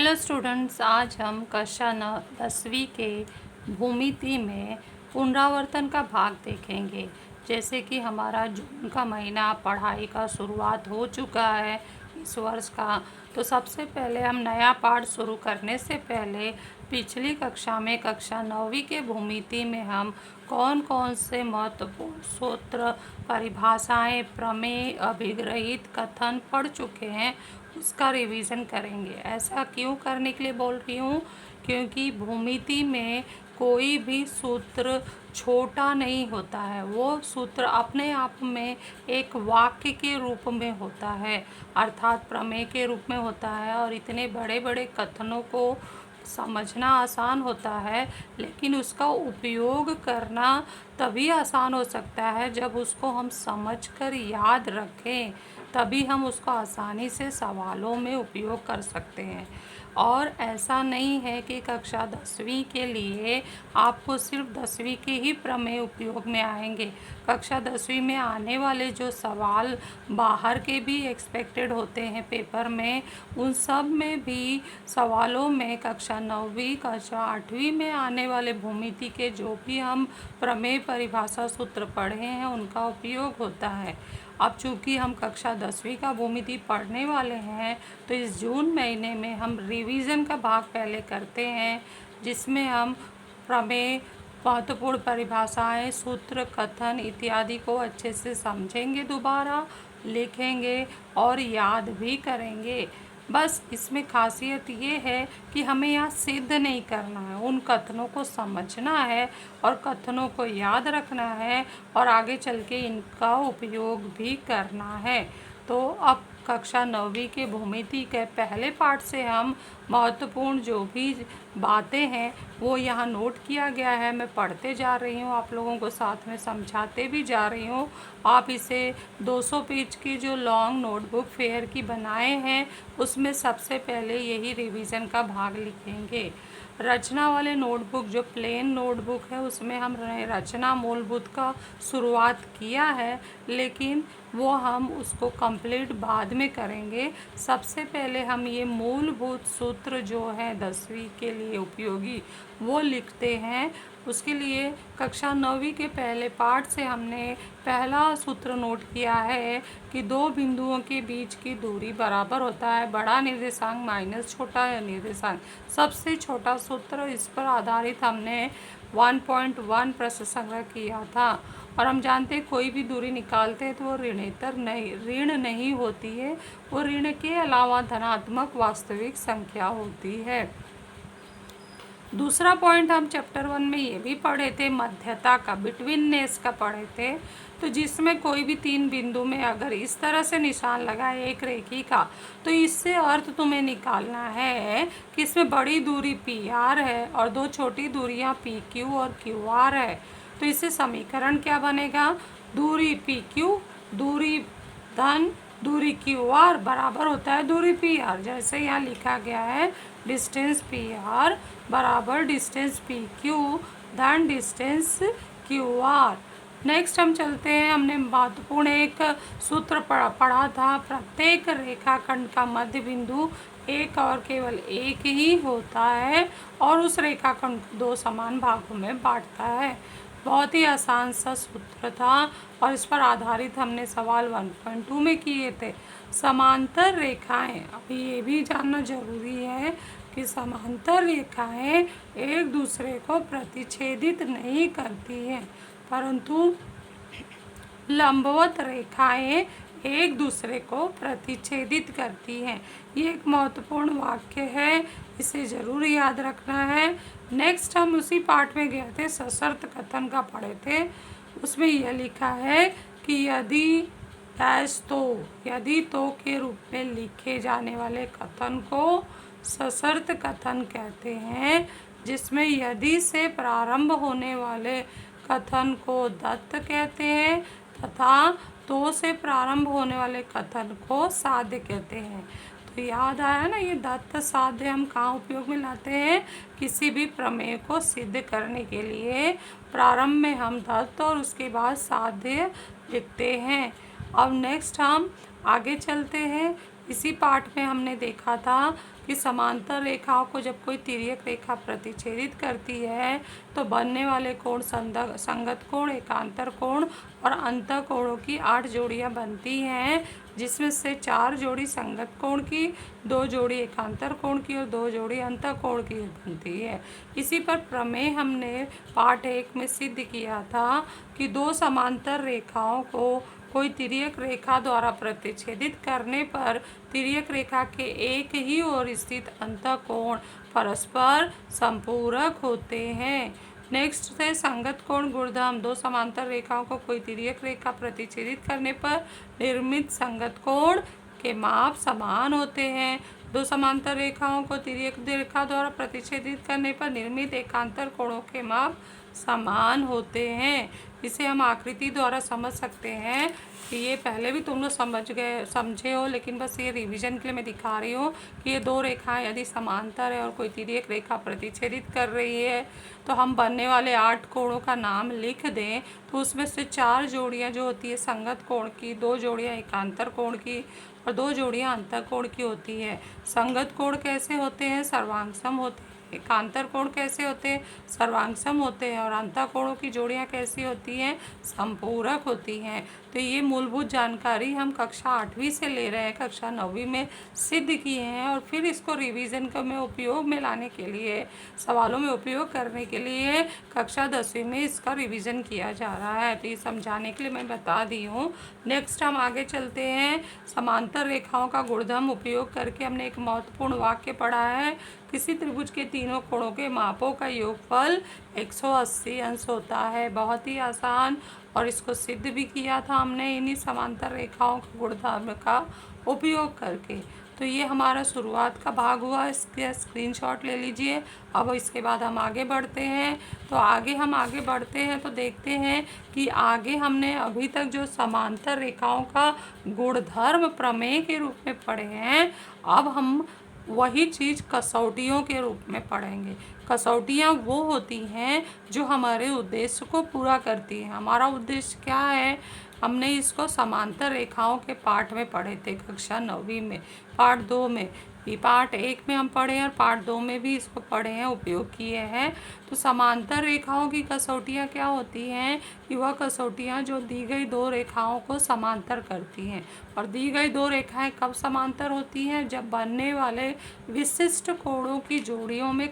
Hello students, आज हम कक्षा 10वीं के भूमिति में पुनरावर्तन का भाग देखेंगे। जैसे कि हमारा जून का महीना पढ़ाई का शुरुआत हो चुका है इस वर्ष का, तो सबसे पहले हम नया पाठ शुरू करने से पहले पिछली कक्षा में कक्षा 9वीं के भूमिति में हम कौन कौन से महत्वपूर्ण सूत्र, परिभाषाएं, प्रमेय, अभिग्रहित कथन पढ़ चुके हैं, उसका रिवीजन करेंगे। ऐसा क्यों करने के लिए बोल रही हूँ? क्योंकि भूमिति में कोई भी सूत्र छोटा नहीं होता है। वो सूत्र अपने आप में एक वाक्य के रूप में होता है, अर्थात प्रमेय के रूप में होता है। और इतने बड़े बड़े कथनों को समझना आसान होता है, लेकिन उसका उपयोग करना तभी आसान हो सकता है जब उसको हम समझकर याद रखें, तभी हम उसको आसानी से सवालों में उपयोग कर सकते हैं। और ऐसा नहीं है कि कक्षा 10वीं के लिए आपको सिर्फ 10वीं के ही प्रमेय उपयोग में आएंगे। कक्षा 10वीं में आने वाले जो सवाल बाहर के भी एक्सपेक्टेड होते हैं पेपर में, उन सब में भी सवालों में कक्षा 9वीं, कक्षा 8वीं में आने वाले भूमिति के जो भी हम प्रमेय, परिभाषा, सूत्र पढ़े हैं, उनका उपयोग होता है। अब चूँकि हम कक्षा 10वीं का भूमिति पढ़ने वाले हैं, तो इस जून महीने में हम रिवीजन का भाग पहले करते हैं, जिसमें हम प्रमेय, महत्वपूर्ण परिभाषाएं, सूत्र, कथन इत्यादि को अच्छे से समझेंगे, दोबारा लिखेंगे और याद भी करेंगे। बस इसमें खासियत ये है कि हमें यहाँ सिद्ध नहीं करना है, उन कथनों को समझना है और कथनों को याद रखना है और आगे चल के इनका उपयोग भी करना है। तो अब कक्षा 9वीं के भूमिति के पहले पाठ से हम महत्वपूर्ण जो भी बातें हैं वो यहाँ नोट किया गया है। मैं पढ़ते जा रही हूँ, आप लोगों को साथ में समझाते भी जा रही हूँ। आप इसे 200 पेज की जो लॉन्ग नोटबुक फेयर की बनाए हैं, उसमें सबसे पहले यही रिवीजन का भाग लिखेंगे। रचना वाले नोटबुक, जो प्लेन नोटबुक है, उसमें हम रचना मूलभूत का शुरुआत किया है, लेकिन वो हम उसको कंप्लीट बाद में करेंगे। सबसे पहले हम ये मूलभूत सूत्र जो है 10वीं के लिए उपयोगी, वो लिखते हैं। उसके लिए कक्षा 9वीं के पहले पाठ से हमने पहला सूत्र नोट किया है कि दो बिंदुओं के बीच की दूरी बराबर होता है बड़ा निर्देशांक माइनस छोटा निर्देशांक। सबसे छोटा सूत्र, इस पर आधारित हमने 1.1 प्रश्न संग्रह किया था। और हम जानते हैं कोई भी दूरी निकालते हैं तो वो ऋण नहीं होती है, वो ऋण के अलावा धनात्मक वास्तविक संख्या होती है। दूसरा पॉइंट हम चैप्टर 1 में ये भी पढ़े थे, मध्यता का, बिटवीननेस का पढ़े थे। तो जिसमें कोई भी तीन बिंदु में अगर इस तरह से निशान लगाए एक रेखी का, तो इससे अर्थ तुम्हें निकालना है कि इसमें बड़ी दूरी PR है और दो छोटी दूरियां PQ और QR है। तो इससे समीकरण क्या बनेगा? दूरी PQ, दूरी धन दूरी QR बराबर होता है दूरी PR। जैसे यहाँ लिखा गया है, डिस्टेंस PR बराबर डिस्टेंस PQ धन डिस्टेंस QR। नेक्स्ट हम चलते हैं, हमने महत्वपूर्ण एक सूत्र पढ़ा था, प्रत्येक रेखाखंड का मध्य बिंदु एक और केवल एक ही होता है और उस रेखाखंड को दो समान भागों में बांटता है। बहुत ही आसान सा सूत्र था और इस पर आधारित हमने सवाल 1.2 में किए थे। समांतर रेखाएं, अभी ये भी जानना जरूरी है कि समांतर रेखाएं एक दूसरे को प्रतिच्छेदित नहीं करती हैं, परंतु लंबवत रेखाएं एक दूसरे को प्रतिच्छेदित करती हैं। ये एक महत्वपूर्ण वाक्य है, इसे ज़रूर याद रखना है। नेक्स्ट हम उसी पाठ में गए थे, सशर्त कथन का पढ़े थे। उसमें यह लिखा है कि यदि डैश तो, यदि तो के रूप में लिखे जाने वाले कथन को सशर्त कथन कहते हैं, जिसमें यदि से प्रारंभ होने वाले कथन को दत्त कहते हैं तथा तो से प्रारंभ होने वाले कथन को साध्य कहते हैं। तो याद आया ना, ये दत्त साध्य हम कहाँ उपयोग में लाते हैं? किसी भी प्रमेय को सिद्ध करने के लिए प्रारंभ में हम दत्त और उसके बाद साध्य लिखते हैं। अब नेक्स्ट हम आगे चलते हैं इसी पाठ में हमने देखा था कि समांतर रेखाओं को जब कोई तिर्यक रेखा प्रतिच्छेदित करती है तो बनने वाले कोण संगत कोण, एकांतर कोण और अंतः कोणों की 8 जोड़ियां बनती हैं, जिसमें से 4 जोड़ी संगत कोण की, 2 जोड़ी एकांतर कोण की और 2 जोड़ी अंतः कोण की बनती है। इसी पर प्रमेय हमने पाठ 1 में सिद्ध किया था कि दो समांतर रेखाओं को कोई तिर्यक रेखा द्वारा प्रतिच्छेदित करने पर तिर्यक रेखा के एक ही ओर स्थित अंतःकोण परस्पर संपूरक होते हैं। नेक्स्ट है संगत कोण गुणधर्म। दो समांतर रेखाओं को कोई तिर्यक रेखा प्रतिच्छेदित करने पर निर्मित संगत कोण के माप समान होते हैं। दो समांतर रेखाओं को तिर्यक रेखा द्वारा प्रतिच्छेदित करने पर निर्मित एकांतर कोणों के माप समान होते हैं। इसे हम आकृति द्वारा समझ सकते हैं कि ये पहले भी तुम लोग समझे हो, लेकिन बस ये रिवीजन के लिए मैं दिखा रही हूँ कि ये दो रेखाएं यदि समांतर है और कोई तिर्यक रेखा प्रतिच्छेदित कर रही है तो हम बनने वाले 8 कोणों का नाम लिख दें तो उसमें से 4 जोड़ियाँ जो होती है संगत कोण की, 2 जोड़ियाँ एकांतर कोण की और 2 जोड़ियाँ अंतः कोण की होती है। संगत कोण कैसे होते हैं? सर्वांगसम होते हैं। एकांतर कोण कैसे होते हैं? सर्वांगसम होते हैं। और अंतः कोणों की जोड़ियाँ कैसी होती हैं? संपूरक होती हैं। तो ये मूलभूत जानकारी हम कक्षा 8वीं से ले रहे हैं, कक्षा 9वीं में सिद्ध किए हैं और फिर इसको रिवीजन में उपयोग में लाने के लिए, सवालों में उपयोग करने के लिए कक्षा 10वीं में इसका रिवीजन किया जा रहा है। तो ये समझाने के लिए मैं बता दी हूँ। नेक्स्ट हम आगे चलते हैं। समांतर रेखाओं का गुणधर्म उपयोग करके हमने एक महत्वपूर्ण वाक्य पढ़ा है। किसी त्रिभुज के तीनों कोणों के मापों का योगफल 180 अंश होता है। बहुत ही आसान, और इसको सिद्ध भी किया था हमने इन्हीं समांतर रेखाओं के गुणधर्म का उपयोग करके। तो ये हमारा शुरुआत का भाग हुआ, इसके स्क्रीनशॉट ले लीजिए। अब इसके बाद हम आगे बढ़ते हैं। तो आगे बढ़ते हैं तो देखते हैं कि आगे हमने अभी तक जो समांतर रेखाओं का गुणधर्म प्रमेय के रूप में पढ़े हैं, अब हम वही चीज़ कसौटियों के रूप में पढ़ेंगे। कसौटियाँ वो होती हैं जो हमारे उद्देश्य को पूरा करती हैं। हमारा उद्देश्य क्या है? हमने इसको समांतर रेखाओं के पाठ में पढ़े थे कक्षा 9वीं में, पार्ट 2 में। ये पार्ट 1 में हम पढ़े हैं और पार्ट 2 में भी इसको पढ़े हैं, उपयोग किए हैं। तो समांतर रेखाओं की कसौटियाँ क्या होती हैं कि वह कसौटियाँ जो दी गई दो रेखाओं को समांतर करती हैं। और दी गई दो रेखाएं कब समांतर होती हैं? जब बनने वाले विशिष्ट कोणों की जोड़ियों में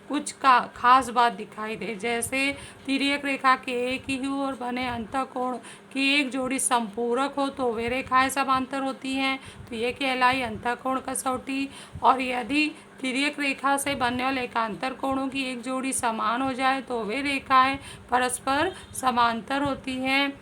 कुछ खास बात दिखाई दे। जैसे तिर्यक रेखा के एक ही ओर बने अंतः कोण की एक जोड़ी संपूरक हो तो वे रेखाएं समांतर होती हैं, तो ये कहलाई अंतः कोण कसौटी। और यदि तिर्यक रेखा से बनने वाले एकांतर कोणों की एक जोड़ी समान हो जाए तो वे रेखाएं परस्पर समांतर होती हैं।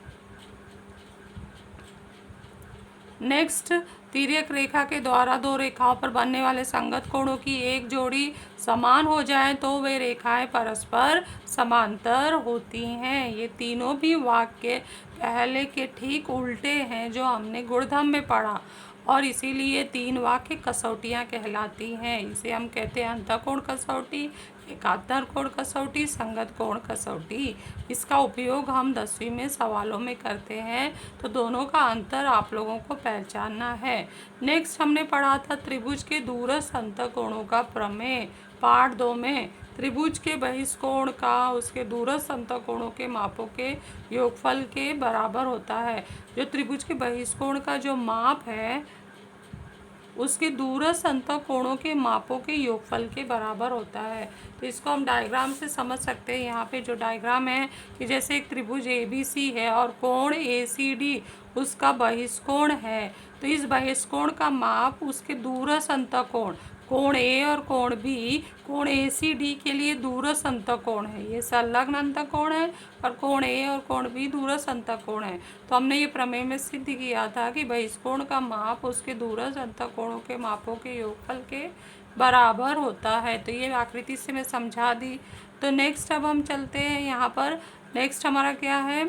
नेक्स्ट, तिर्यक रेखा के द्वारा दो रेखाओं पर बनने वाले संगत कोणों की एक जोड़ी समान हो जाए तो वे रेखाएं परस्पर समांतर होती हैं। ये तीनों भी वाक्य पहले के ठीक उल्टे हैं जो हमने गुणधर्म में पढ़ा, और इसीलिए 3 वाक्य कसौटियाँ कहलाती हैं। इसे हम कहते हैं अंतः कोण कसौटी, एकांतर कोण कसौटी, संगत कोण कसौटी। इसका उपयोग हम 10वीं में सवालों में करते हैं, तो दोनों का अंतर आप लोगों को पहचानना है। नेक्स्ट हमने पढ़ा था त्रिभुज के दूरस्थ अंतः कोणों का प्रमेय, पार्ट 2 में। त्रिभुज के बहिष्कोण का उसके दूरस्थ अंतः कोणों के मापों के योगफल के बराबर होता है। जो त्रिभुज के बहिष्कोण का जो माप है उसके दूरस्थ अंतः कोणों के मापों के योगफल के बराबर होता है। तो इसको हम डायग्राम से समझ सकते हैं। यहाँ पे जो डायग्राम है कि जैसे एक त्रिभुज ABC है और कोण ACD उसका बहिष्कोण है, तो इस बहिष्कोण का माप उसके दूरस्थ अंतः कोण A और कोण B, कोण ACD के लिए दूरस्थ अंतः कोण है। ये संलग्न अंतः कोण है और कोण A और कोण B दूरस्थ अंतः कोण है। तो हमने ये प्रमेय में सिद्ध किया था कि बहिष्कोण का माप उसके दूरस्थ अंतः कोणों के मापों के योगफल के बराबर होता है। तो ये आकृति से मैं समझा दी। तो नेक्स्ट अब हम चलते हैं यहाँ पर। नेक्स्ट हमारा क्या है?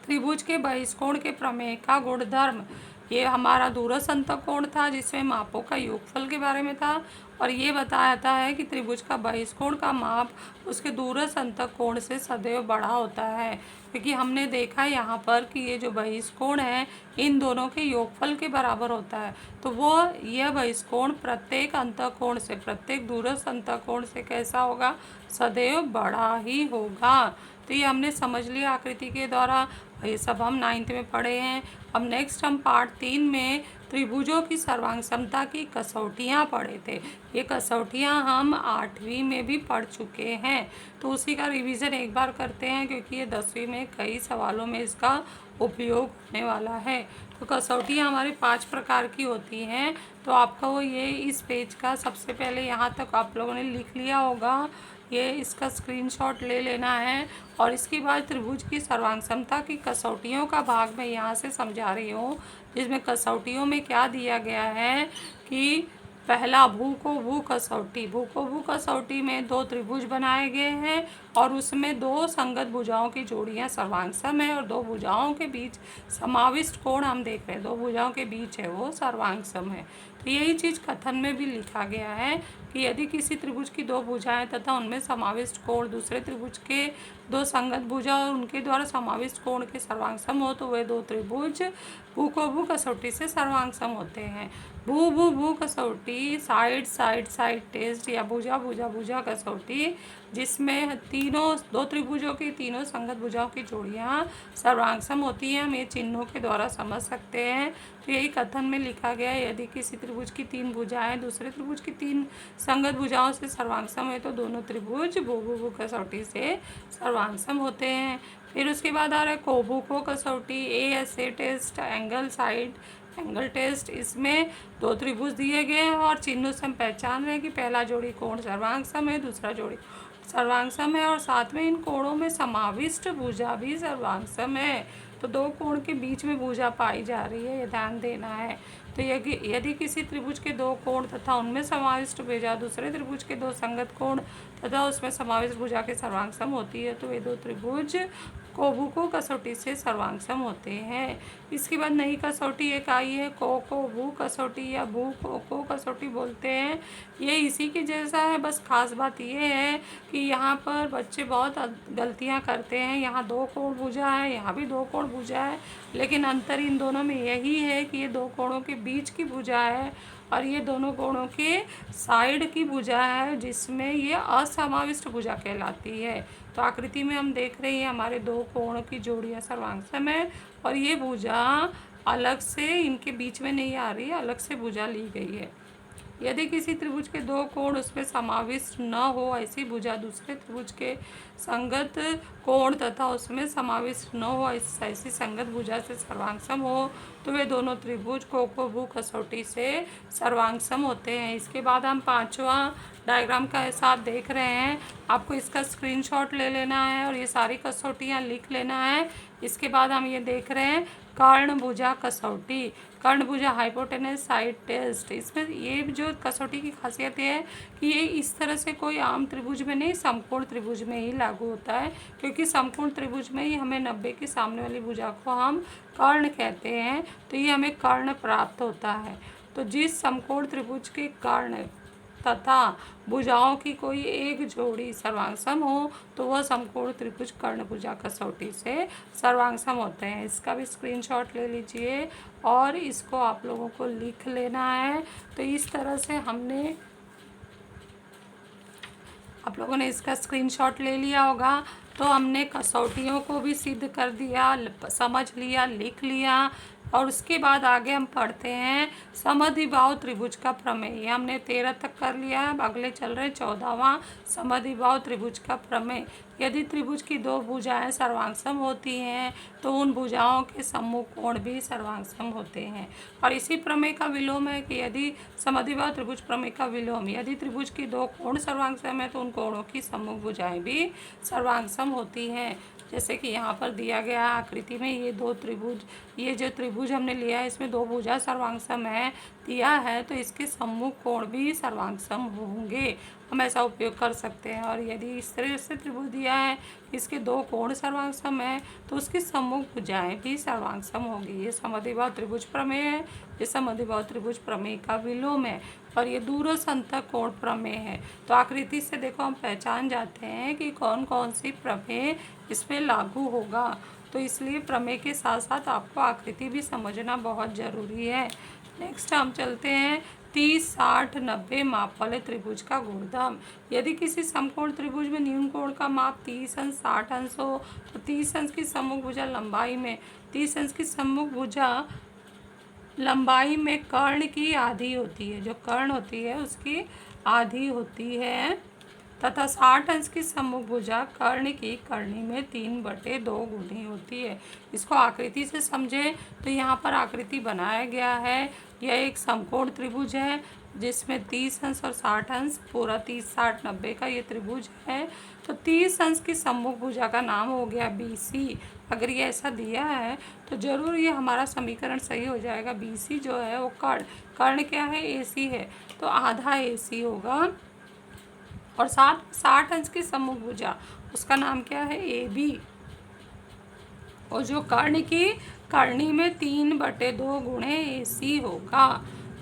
त्रिभुज के बहिष्कोण के प्रमेय का गुणधर्म। ये हमारा दूरस्थ अंतः कोण था जिसमें मापों का योगफल के बारे में था, और ये बताता है कि त्रिभुज का बहिष्कोण का माप उसके दूरस्थ अंतः कोण से सदैव बड़ा होता है, क्योंकि हमने देखा यहाँ पर कि ये जो बहिष्कोण है इन दोनों के योगफल के बराबर होता है। तो वो यह बहिष्कोण प्रत्येक अंतःकोण से, प्रत्येक दूरस्थ अंतःकोण से कैसा होगा, सदैव बड़ा ही होगा। तो ये हमने समझ लिया आकृति के द्वारा। ये सब हम 9th में पढ़े हैं। अब नेक्स्ट हम पार्ट 3 में त्रिभुजों की सर्वांग समता की कसौटियाँ पढ़े थे। ये कसौटियाँ हम 8वीं में भी पढ़ चुके हैं, तो उसी का रिवीजन एक बार करते हैं, क्योंकि ये 10वीं में कई सवालों में इसका उपयोग होने वाला है। तो कसौटियाँ हमारे 5 प्रकार की होती हैं। तो आपको ये इस पेज का सबसे पहले यहाँ तक आप लोगों ने लिख लिया होगा, ये इसका स्क्रीनशॉट ले लेना है। और इसके बाद त्रिभुज की सर्वांग समता की कसौटियों का भाग मैं यहाँ से समझा रही हूँ, जिसमें कसौटियों में क्या दिया गया है कि पहला भू को भू कसौटी, भू को भू कसौटी में 2 त्रिभुज बनाए गए हैं और उसमें 2 संगत भुजाओं की जोड़ियां सर्वांग सम है और 2 भुजाओं के बीच समाविष्ट कोण हम देख रहे हैं, 2 भुजाओं के बीच है वो सर्वांग सम है। तो यही चीज़ कथन में भी लिखा गया है कि यदि किसी त्रिभुज की 2 भुजाएं तथा उनमें समाविष्ट कोण दूसरे त्रिभुज के 2 संगत भुजा और उनके द्वारा समाविष्ट कोण के सर्वांग सम हो तो वे 2 त्रिभुज भू को भू कसौटी से सर्वांग सम होते हैं। भू भू भू कसौटी साइड साइड साइड टेस्ट या भुजा भुजा भुजा कसौटी, जिसमें 2 त्रिभुजों की तीनों संगत भुजाओं की जोड़ियां सर्वांग सम होती हैं, हम ये चिन्हों के द्वारा समझ सकते हैं। तो यही कथन में लिखा गया है, यदि किसी त्रिभुज की 3 भुजाएं दूसरे त्रिभुज की 3 संगत भुजाओं से सर्वांग सम है तो दोनों त्रिभुज भू भू भू कसौटी से सर्वांग सम होते हैं। फिर उसके बाद आ रहा है कोभू को कसौटी, ASA टेस्ट, एंगल टेस्ट। इसमें 2 त्रिभुज दिए गए हैं और चिन्हों से हम पहचान रहे हैं कि पहला जोड़ी कोण सर्वांग सम है, दूसरा जोड़ी सर्वांग सम है और साथ में इन कोणों में समाविष्ट भुजा भी सर्वांग सम है। तो 2 कोण के बीच में भुजा पाई जा रही है, ये ध्यान देना है। तो यदि किसी त्रिभुज के 2 कोण तथा उनमें समाविष्ट भुजा दूसरे त्रिभुज के 2 संगत कोण तथा उसमें समाविष्ट भुजा के सर्वांग सम होती है तो ये 2 त्रिभुज कोभू को कसौटी से सर्वांग सम होते हैं। इसके बाद नई कसौटी एक आई है, को भू कसौटी या भू को कसौटी बोलते हैं। ये इसी के जैसा है, बस खास बात ये है कि यहाँ पर बच्चे बहुत गलतियाँ करते हैं। यहाँ 2 कोण भुजा है, यहाँ भी 2 कोण भुजा है, लेकिन अंतर इन दोनों में यही है कि ये 2 कोणों के बीच की भुजा है और ये दोनों कोणों के साइड की भुजा है, जिसमें ये असमाविष्ट भुजा कहलाती है। तो आकृति में हम देख रहे हैं हमारे 2 कोण की जोड़ियां सर्वांग सम है और ये भुजा अलग से इनके बीच में नहीं आ रही है, अलग से भुजा ली गई है। यदि किसी त्रिभुज के 2 कोण उसमें समाविष्ट न हो, ऐसी भुजा दूसरे त्रिभुज के संगत कोण तथा उसमें समाविष्ट न हो, ऐसी संगत भुजा से सर्वांग सम हो तो वे दोनों त्रिभुज को भू कसौटी से सर्वांग सम होते हैं। इसके बाद हम 5वां डायग्राम का साथ देख रहे हैं, आपको इसका स्क्रीनशॉट ले लेना है और ये सारी कसौटियाँ लिख लेना है। इसके बाद हम ये देख रहे हैं कर्ण भुजा कसौटी, कर्ण भुजा हाइपोटेनस साइड टेस्ट। इसमें ये जो कसौटी की खासियत है कि ये इस तरह से कोई आम त्रिभुज में नहीं, समकोण त्रिभुज में ही लागू होता है, क्योंकि समकोण त्रिभुज में ही हमें 90 की सामने वाली भुजा को हम कर्ण कहते हैं, तो ये हमें कर्ण प्राप्त होता है। तो जिस समकोण त्रिभुज के कर्ण तथा भुजाओं की कोई एक जोड़ी सर्वांग सम हो तो वह समकोण त्रिभुज कर्ण भुजा कसौटी से सर्वांग सम होते हैं। इसका भी स्क्रीनशॉट ले लीजिए और इसको आप लोगों को लिख लेना है। तो इस तरह से हमने, आप लोगों ने इसका स्क्रीनशॉट ले लिया होगा। तो हमने कसौटियों को भी सिद्ध कर दिया, समझ लिया, लिख लिया और उसके बाद आगे हम पढ़ते हैं समद्विबाहु त्रिभुज का प्रमेय। हमने 13 तक कर लिया है, अब अगले चल रहे 14वां समद्विबाहु त्रिभुज का प्रमेय। यदि त्रिभुज की 2 भुजाएं सर्वांग सम होती हैं तो उन भुजाओं के सम्मुख कोण भी सर्वांग सम होते हैं। और इसी प्रमेय का विलोम है कि यदि समद्विबाहु त्रिभुज प्रमेय का विलोम, यदि त्रिभुज की 2 कोण सर्वांग सम है तो उन कोणों की सम्मुख भुजाएं भी सर्वांग सम होती हैं। जैसे कि यहाँ पर दिया गया आकृति में ये 2 त्रिभुज, ये जो त्रिभुज हमने लिया है इसमें 2 भुजा सर्वांग सम है दिया है, तो इसके सम्मुख कोण भी सर्वांग सम होंगे। हम ऐसा उपयोग कर सकते हैं। और यदि इस तरह से त्रिभुज दिया है, इसके दो कोण सर्वांगसम है, तो उसकी सम्मुख भुजाएं भी सर्वांगसम होगी। ये समद्विबाहु त्रिभुज प्रमेय है। ये समद्विबाहु त्रिभुज प्रमेय का विलोम है और ये दूरस्थ अंतः कोण प्रमेय है। तो आकृति से देखो हम पहचान जाते हैं कि कौन कौन सी प्रमेय इसमें लागू होगा। तो इसलिए प्रमेय के साथ साथ आपको आकृति भी समझना बहुत ज़रूरी है। नेक्स्ट हम चलते हैं 30, 60, 90 माप वाले त्रिभुज का गुणधर्म। यदि किसी समकोण त्रिभुज में न्यून कोण का माप 30 अंश 60 अंश हो, तो 30 अंश की सम्मुख भुजा लंबाई में 30 अंश की सम्मुख भुजा लंबाई में कर्ण की आधी होती है। जो कर्ण होती है उसकी आधी होती है, तथा 60 अंश की सम्मुख भुजा कर्ण की करनी में 3/2 गुनी होती है। इसको आकृति से समझें तो यहाँ पर आकृति बनाया गया है। यह एक समकोण त्रिभुज है जिसमें 30 अंश और 60 अंश, पूरा 30, 60, 90 का ये त्रिभुज है। तो 30 अंश की सम्मुख भुजा का नाम हो गया BC। अगर ये ऐसा दिया है तो जरूर ये हमारा समीकरण सही हो जाएगा। BC जो है वो कर्ण क्या है, AC है, तो आधा AC होगा। और 60 अंश की सम्मुख भुजा उसका नाम क्या है, AB। और जो कर्ण की करनी में 3/2 गुणे AC होगा।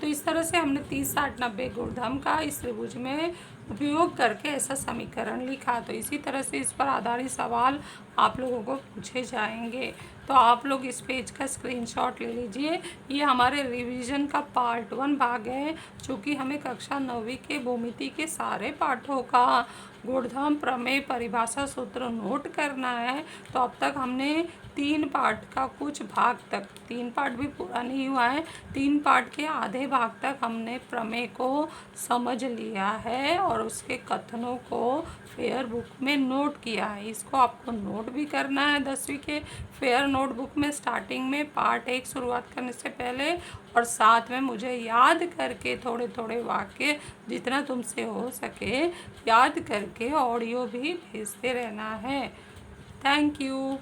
तो इस तरह से हमने 30, 60, 90 गुणधर्म का इस त्रिभुज में उपयोग करके ऐसा समीकरण लिखा। तो इसी तरह से इस पर आधारित सवाल आप लोगों को पूछे जाएंगे। तो आप लोग इस पेज का स्क्रीनशॉट ले लीजिए। ये हमारे रिवीजन का पार्ट 1 भाग है, चूँकि हमें कक्षा 9वीं के भूमिति के सारे पाठों का गुणधर्म, प्रमेय, परिभाषा, सूत्र नोट करना है। तो अब तक हमने 3 पार्ट का कुछ भाग तक, 3 पार्ट भी पूरा नहीं हुआ है, 3 पार्ट के आधे भाग तक हमने प्रमेय को समझ लिया है और उसके कथनों को फेयर बुक में नोट किया है। इसको आपको नोट भी करना है 10वीं के फेयर नोटबुक में स्टार्टिंग में पार्ट 1 शुरुआत करने से पहले, और साथ में मुझे याद करके थोड़े थोड़े वाक्य जितना तुमसे हो सके याद करके ऑडियो भी भेजते रहना है। Thank you.